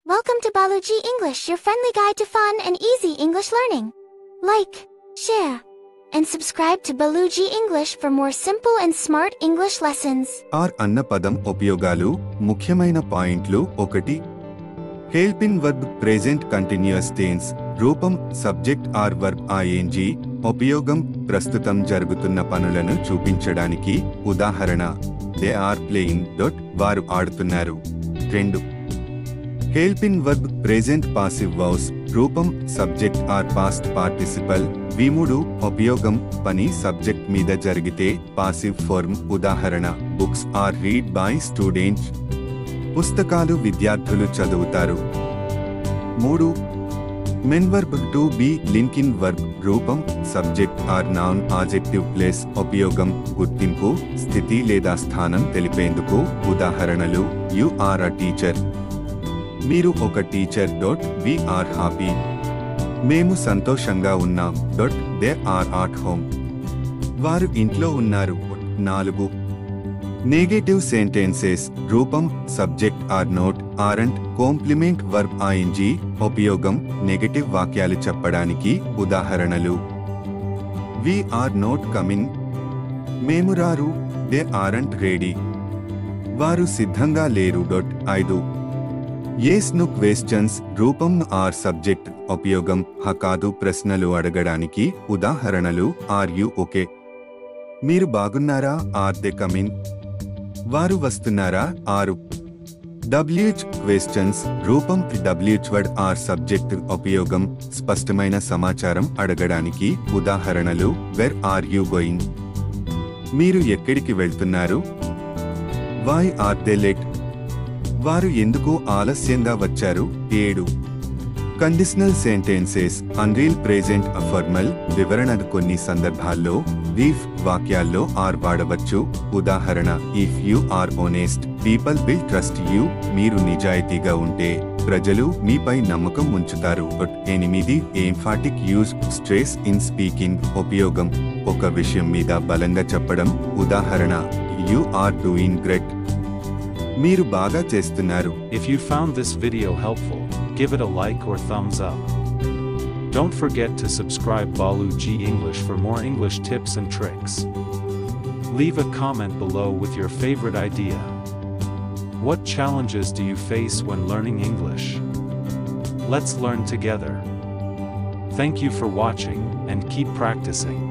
Welcome to Baluji English, your friendly guide to fun and easy English learning. Like, share, and subscribe to Baluji English for more simple and smart English lessons. Are అన్న పదం ఉపయోగాలు ముఖ్యమైన పాయింట్లు 1 help in verb present continuous tense రూపం subject are verb ing ఉపయోగం ప్రస్తుతం జరుగుతున్న పనులను చూపించడానికి ఉదాహరణ దే ఆర్ ప్లేయింగ్ వారు ఆడుతున్నారు 2 help in verb present passive voice రూపం సబ్జెక్ట్ ఆర్ పాస్ట్ పార్టిసిపల్ 3 ఉపయోగం పని సబ్జెక్ట్ మీద జరిగితే పాసివ్ ఫార్మ్ ఉదాహరణ books are read by students పుస్తకాలు విద్యార్థులు చదువుతారు 3 main verb to be linking verb రూపం subject or noun objective place ఉపయోగం గుర్తింపు స్థితి లేదా స్థానం తెలిపేందుకు ఉదాహరణలు యు ఆర్ అ టీచర్ మీరు ఒక టీచర్ వి ఆర్ హ్యాపీ మేము సంతోషంగా ఉన్నాం దే ఆర్ అట్ హోమ్ వారు ఇంట్లో ఉన్నారు 4 నెగటివ్ సెంటెన్సెస్ రూపం subject are not aren't complement verb ing ఉపయోగం నెగటివ్ వాక్యాలు చెప్పడానికి ఉదాహరణలు వి ఆర్ నోట్ కమింగ్ మేము రారు దే ఆరంట్ రెడీ వారు సిద్ధంగా లేరు 5 ఎస్ ను క్వశ్చన్స్ రూపం ఆర్ సబ్జెక్ట్ ఉపయోగం కాదు ప్రశ్నలు అడగడానికి ఉదాహరణలు ఆర్ యు ఓకే మీరు బాగున్నారా ఆర్ దే కమింగ్ వారు వస్తున్నారా 6 WH క్వశ్చన్స్ రూపం WH వర్డ్ ఆర్ సబ్జెక్ట్ ఉపయోగం స్పష్టమైన సమాచారం అడగడానికి ఉదాహరణలు వెర్ ఆర్ యు గోయింగ్ మీరు ఎక్కడికి వెళ్తున్నారు వై ఆర్ దే లేట్ వారు ఎందుకు ఆలస్యంగా వచ్చారు 7 కండిషనల్ సెంటెన్సెస్ అన్రియల్ ప్రెజెంట్ అఫర్మల్ వివరణ కొన్ని సందర్భాల్లో ఇఫ్ వాక్యాల్లో ఆర్ వాడవచ్చు ఉదాహరణ if you are honest people will trust you మీరు నిజాయితీగా ఉంటే ప్రజలు మీపై నమ్మకం ఉంచుతారు 8 emphatic use stress in speaking ఉపయోగం ఒక విషయం మీద బలంగా చెప్పడం ఉదాహరణ యు ఆర్ డూయింగ్ గ్రేట్ మీరు బాగా చేస్తున్నారు If you found this video helpful, give it a like or thumbs up. Don't forget to subscribe Baluji English for more English tips and tricks. Leave a comment below with your favorite idea. What challenges do you face when learning English? Let's learn together. Thank you for watching, and keep practicing.